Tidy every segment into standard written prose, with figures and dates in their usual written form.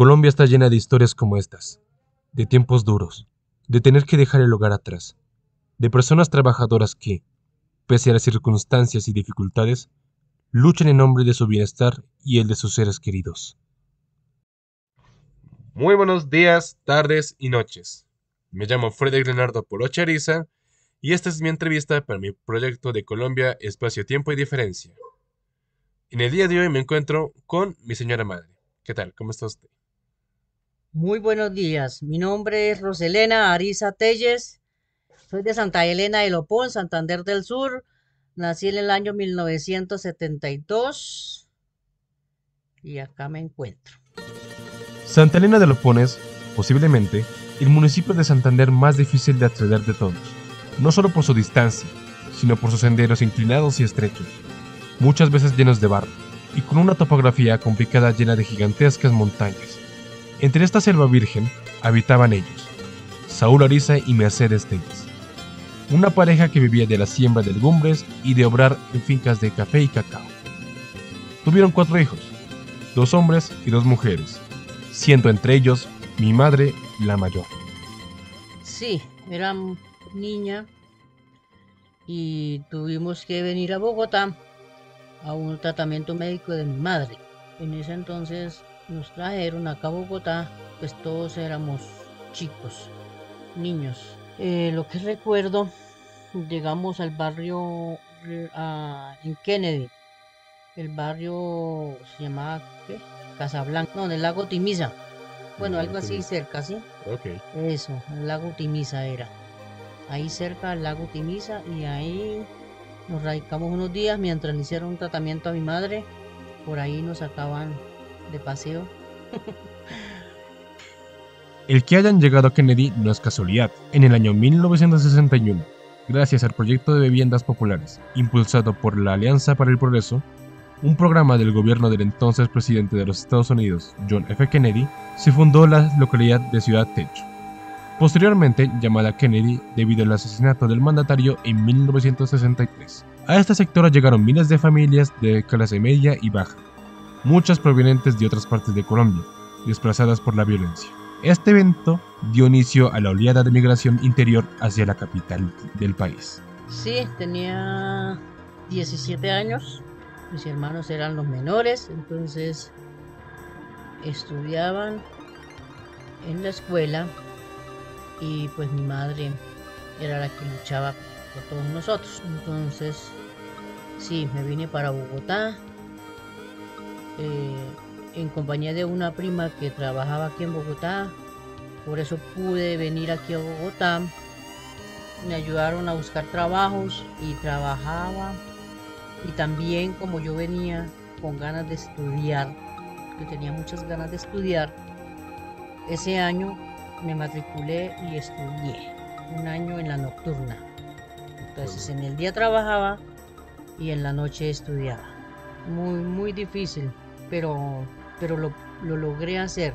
Colombia está llena de historias como estas, de tiempos duros, de tener que dejar el hogar atrás, de personas trabajadoras que, pese a las circunstancias y dificultades, luchan en nombre de su bienestar y el de sus seres queridos. Muy buenos días, tardes y noches. Me llamo Frederick Leonardo Porocha Ariza y esta es mi entrevista para mi proyecto de Colombia, Espacio, Tiempo y Diferencia. En el día de hoy me encuentro con mi señora madre. ¿Qué tal? ¿Cómo está usted? Muy buenos días. Mi nombre es Roselena Ariza Telles. Soy de Santa Elena de Lopón, Santander del Sur. Nací en el año 1972 y acá me encuentro. Santa Elena de Lopones, posiblemente, el municipio de Santander más difícil de acceder de todos, no solo por su distancia, sino por sus senderos inclinados y estrechos, muchas veces llenos de barro, y con una topografía complicada llena de gigantescas montañas. Entre esta selva virgen habitaban ellos, Saúl Ariza y Mercedes Telles, una pareja que vivía de la siembra de legumbres y de obrar en fincas de café y cacao. Tuvieron 4 hijos, 2 hombres y 2 mujeres, siendo entre ellos mi madre la mayor. Sí, era niña y tuvimos que venir a Bogotá a un tratamiento médico de mi madre. En ese entonces nos trajeron acá a Bogotá, pues todos éramos chicos, niños. Lo que recuerdo, llegamos al barrio en Kennedy. El barrio se llamaba ¿qué? Casablanca, no, en el lago Timisa. Bueno, No algo así optimiza. cerca, ¿sí? Ok. Eso, el lago Timisa era. Ahí cerca del lago Timisa y ahí nos radicamos unos días mientras le hicieron un tratamiento a mi madre. Por ahí nos sacaban de paseo. El que hayan llegado a Kennedy no es casualidad. En el año 1961, gracias al proyecto de viviendas populares, impulsado por la Alianza para el Progreso, un programa del gobierno del entonces presidente de los Estados Unidos, John F. Kennedy, se fundó la localidad de Ciudad Techo, posteriormente llamada Kennedy debido al asesinato del mandatario en 1963. A este sector llegaron miles de familias de clase media y baja, muchas provenientes de otras partes de Colombia, desplazadas por la violencia. Este evento dio inicio a la oleada de migración interior hacia la capital del país. Sí, tenía 17 años. Mis hermanos eran los menores, entonces estudiaban en la escuela y pues mi madre era la que luchaba por todos nosotros. Entonces, sí, me vine para Bogotá eh, en compañía de una prima que trabajaba aquí en Bogotá. Por eso pude venir aquí a Bogotá. Me ayudaron a buscar trabajos y trabajaba. Y también como yo venía con ganas de estudiar, que tenía muchas ganas de estudiar, ese año me matriculé y estudié un año en la nocturna. Entonces en el día trabajaba y en la noche estudiaba. Muy difícil, pero, pero lo logré hacer.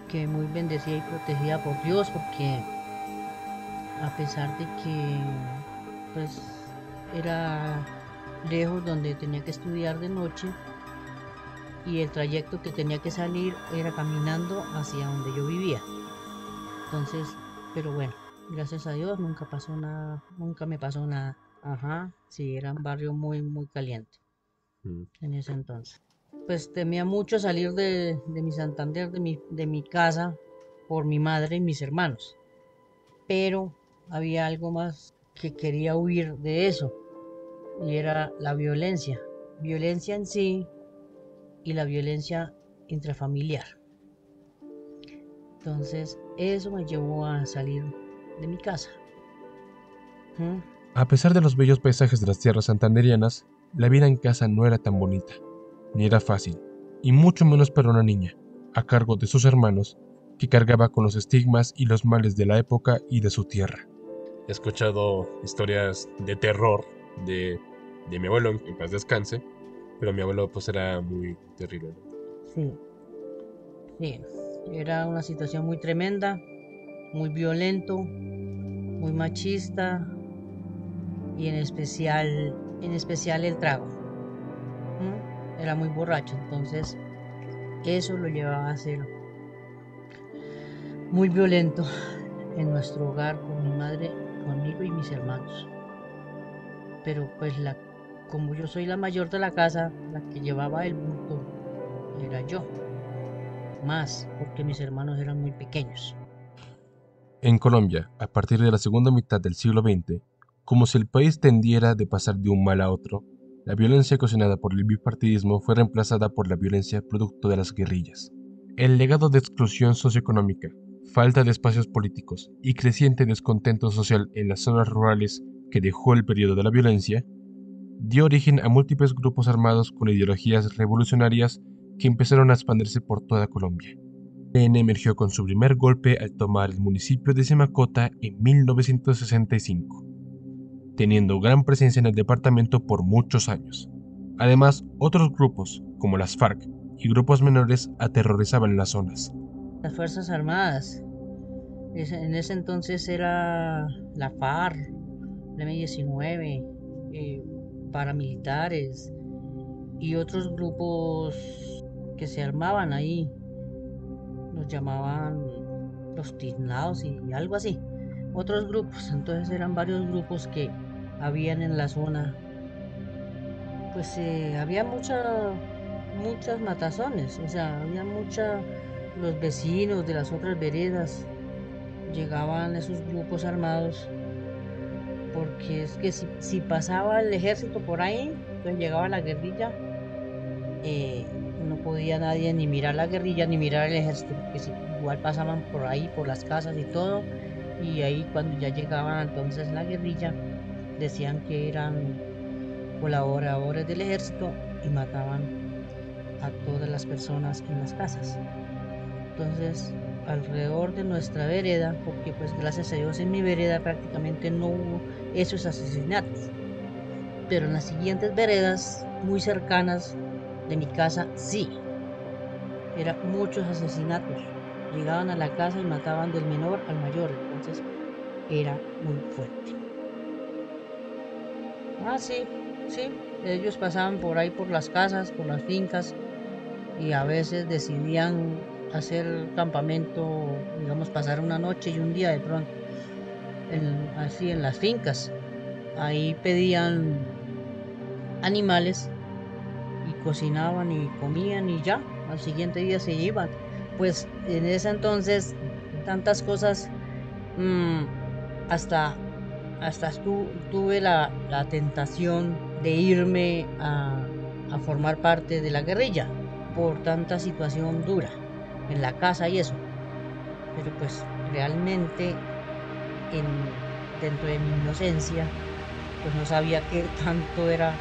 Que muy bendecida y protegida por Dios, porque a pesar de que pues era lejos donde tenía que estudiar de noche y el trayecto que tenía que salir era caminando hacia donde yo vivía. Entonces, pero bueno, gracias a Dios nunca pasó nada, nunca me pasó nada. Ajá, sí, era un barrio muy caliente Mm. en ese entonces. Pues temía mucho salir de mi Santander, de mi casa, por mi madre y mis hermanos. Pero había algo más que quería huir de eso, y era la violencia. Violencia en sí y la violencia intrafamiliar. Entonces, eso me llevó a salir de mi casa. ¿Mm? A pesar de los bellos paisajes de las tierras santanderianas, la vida en casa no era tan bonita, ni era fácil, y mucho menos para una niña, a cargo de sus hermanos, que cargaba con los estigmas y los males de la época y de su tierra. He escuchado historias de terror de mi abuelo, en paz descanse, pero mi abuelo pues era muy terrible, ¿no? Sí, sí. Era una situación muy tremenda, muy violento, muy machista y en especial el trago. ¿Mm? Era muy borracho, entonces eso lo llevaba a hacer. muy violento en nuestro hogar con mi madre, conmigo y mis hermanos. Pero pues como yo soy la mayor de la casa, la que llevaba el bulto era yo, más porque mis hermanos eran muy pequeños. En Colombia, a partir de la segunda mitad del siglo XX, como si el país tendiera de pasar de un mal a otro, la violencia ocasionada por el bipartidismo fue reemplazada por la violencia producto de las guerrillas. El legado de exclusión socioeconómica, falta de espacios políticos y creciente descontento social en las zonas rurales que dejó el periodo de la violencia, dio origen a múltiples grupos armados con ideologías revolucionarias que empezaron a expandirse por toda Colombia. El ELN emergió con su primer golpe al tomar el municipio de Semacota en 1965, teniendo gran presencia en el departamento por muchos años. Además, otros grupos, como las FARC y grupos menores, aterrorizaban las zonas. Las Fuerzas Armadas, en ese entonces era la FARC, la M-19, paramilitares y otros grupos que se armaban ahí, los llamaban los tiznados y algo así, otros grupos. Entonces eran varios grupos que habían en la zona. Pues había muchas matazones, o sea, había los vecinos de las otras veredas, llegaban esos grupos armados, porque es que si pasaba el ejército por ahí, entonces llegaba la guerrilla, eh, no podía nadie ni mirar la guerrilla ni mirar el ejército, porque igual pasaban por ahí, por las casas y todo, y ahí cuando ya llegaban entonces la guerrilla, decían que eran colaboradores del ejército y mataban a todas las personas en las casas. Entonces, alrededor de nuestra vereda, porque pues gracias a Dios en mi vereda prácticamente no hubo esos asesinatos, pero en las siguientes veredas muy cercanas de mi casa sí, eran muchos asesinatos. Llegaban a la casa y mataban del menor al mayor, entonces era muy fuerte. Ah, sí, sí, ellos pasaban por ahí por las casas, por las fincas y a veces decidían hacer campamento, digamos, pasar una noche y un día de pronto, así en las fincas. Ahí pedían animales y cocinaban y comían y ya, al siguiente día se iban. Pues en ese entonces, tantas cosas, mm, hasta, hasta tuve la tentación de irme a formar parte de la guerrilla por tanta situación dura en la casa y eso. Pero pues realmente en, dentro de mi inocencia, pues no sabía qué tanto era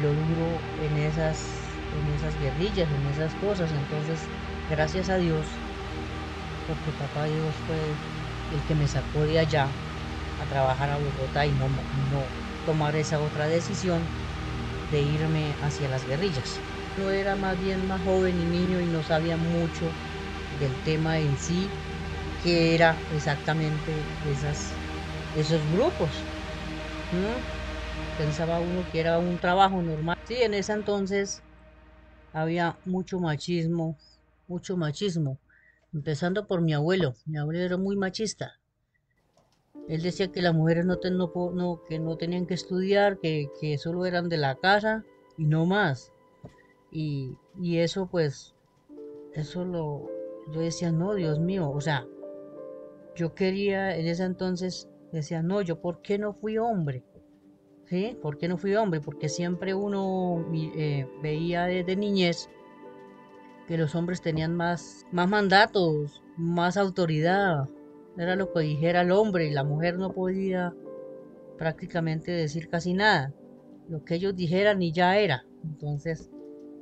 lo duro en esas guerrillas, en esas cosas. Entonces, gracias a Dios, porque papá Dios fue el que me sacó de allá a trabajar a Bogotá y no tomar esa otra decisión de irme hacia las guerrillas. Yo era más bien más joven y niño y no sabía mucho del tema en sí, que era exactamente esos grupos. Pensaba uno que era un trabajo normal. Sí, en ese entonces había mucho machismo, empezando por mi abuelo. Mi abuelo era muy machista. Él decía que las mujeres que no tenían que estudiar, que solo eran de la casa y no más. Y eso pues, yo decía, no, Dios mío, o sea, yo quería en ese entonces, decía, no, yo ¿por qué no fui hombre? ¿Sí? ¿Por qué no fui hombre? Porque siempre uno veía desde niñez que los hombres tenían más mandatos, más autoridad. Era lo que dijera el hombre y la mujer no podía prácticamente decir casi nada. Lo que ellos dijeran y ya era. Entonces,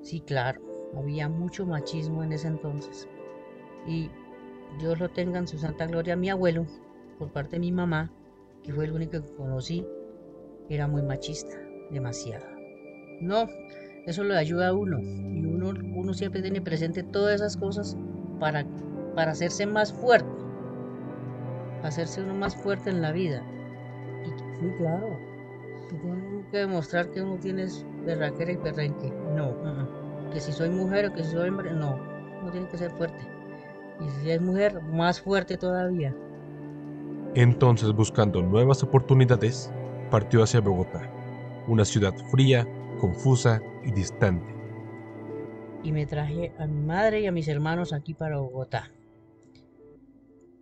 sí, claro, había mucho machismo en ese entonces. Y Dios lo tenga en su santa gloria, mi abuelo, por parte de mi mamá, que fue el único que conocí, era muy machista, demasiado. No, eso le ayuda a uno. Y uno siempre tiene presente todas esas cosas para, para hacerse más fuerte, hacerse uno más fuerte en la vida. Y sí, claro, tiene que demostrar que uno tiene berraquera y perrenque. No, que si soy mujer o que si soy hombre, no, uno tiene que ser fuerte. Y si es mujer, más fuerte todavía. Entonces, buscando nuevas oportunidades, partió hacia Bogotá, una ciudad fría, confusa y distante. Y me traje a mi madre y a mis hermanos aquí para Bogotá.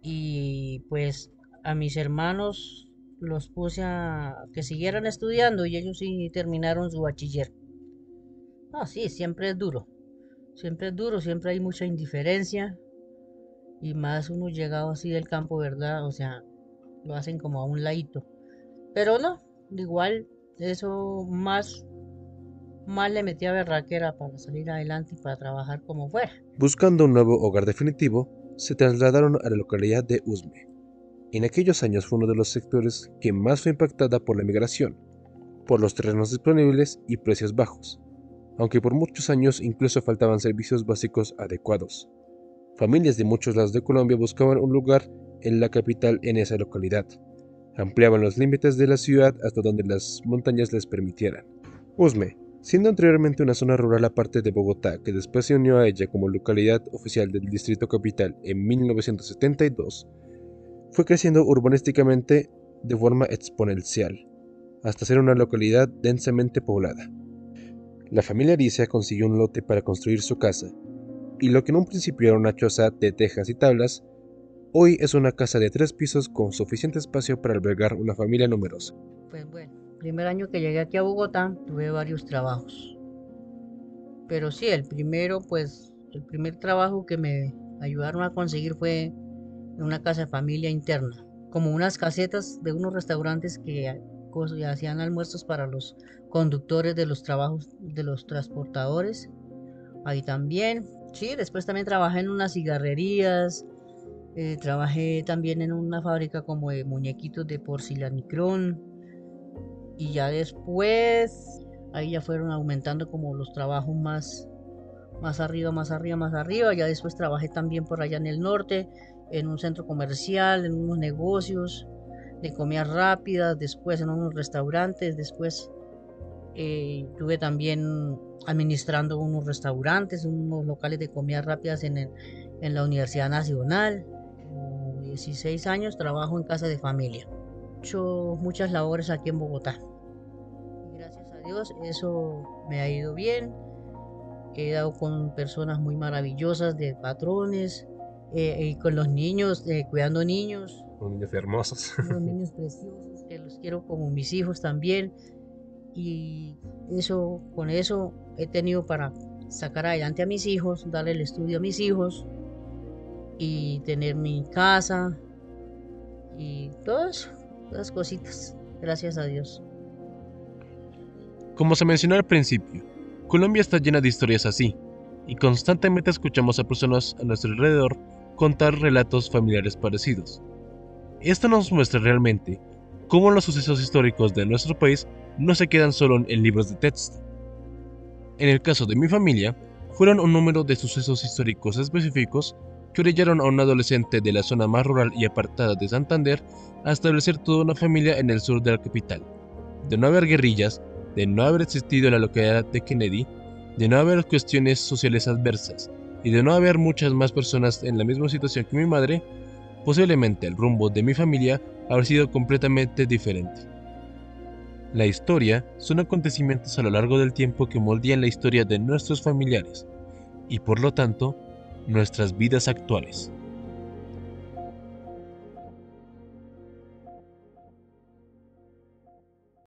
Y pues a mis hermanos los puse a que siguieran estudiando y ellos sí terminaron su bachiller. Ah, sí, siempre es duro. Siempre es duro, siempre hay mucha indiferencia. Y más uno llegado así del campo, ¿verdad? O sea, lo hacen como a un ladito. Pero no, igual eso más le metía berraquera para salir adelante y para trabajar como fuera. Buscando un nuevo hogar definitivo, se trasladaron a la localidad de Usme. En aquellos años fue uno de los sectores que más fue impactada por la migración, por los terrenos disponibles y precios bajos, aunque por muchos años incluso faltaban servicios básicos adecuados. Familias de muchos lados de Colombia buscaban un lugar en la capital en esa localidad. Ampliaban los límites de la ciudad hasta donde las montañas les permitieran. Usme, siendo anteriormente una zona rural aparte de Bogotá, que después se unió a ella como localidad oficial del Distrito Capital en 1972, fue creciendo urbanísticamente de forma exponencial, hasta ser una localidad densamente poblada. La familia Ariza consiguió un lote para construir su casa, y lo que en un principio era una choza de tejas y tablas, hoy es una casa de 3 pisos con suficiente espacio para albergar una familia numerosa. Pues bueno, primer año que llegué aquí a Bogotá tuve varios trabajos. Pero sí, el primer trabajo que me ayudaron a conseguir fue en una casa de familia interna, como unas casetas de unos restaurantes que hacían almuerzos para los conductores de los trabajos de los transportadores. Ahí también, sí, después también trabajé en unas cigarrerías, trabajé también en una fábrica como de muñequitos de porcelanicrón y ya después ahí ya fueron aumentando como los trabajos más arriba, más arriba, más arriba. Ya después trabajé también por allá en el norte, en un centro comercial, en unos negocios de comidas rápidas, después en unos restaurantes, después estuve también administrando unos restaurantes, unos locales de comidas rápidas en la Universidad Nacional. 16 años trabajo en casa de familia. He hecho muchas labores aquí en Bogotá. Gracias a Dios, eso me ha ido bien. He dado con personas muy maravillosas, de patrones, y con los niños, cuidando niños. Son niños hermosos. Unos niños preciosos, que los quiero como mis hijos también. Y con eso he tenido para sacar adelante a mis hijos, darle el estudio a mis hijos y tener mi casa y todas las cositas, gracias a Dios. Como se mencionó al principio, Colombia está llena de historias así, y constantemente escuchamos a personas a nuestro alrededor contar relatos familiares parecidos. Esto nos muestra realmente cómo los sucesos históricos de nuestro país no se quedan solo en libros de texto. En el caso de mi familia, fueron un número de sucesos históricos específicos que orillaron a un adolescente de la zona más rural y apartada de Santander a establecer toda una familia en el sur de la capital. De no haber guerrillas, de no haber existido la localidad de Kennedy, de no haber cuestiones sociales adversas y de no haber muchas más personas en la misma situación que mi madre, posiblemente el rumbo de mi familia habría sido completamente diferente. La historia son acontecimientos a lo largo del tiempo que moldean la historia de nuestros familiares y por lo tanto, nuestras vidas actuales.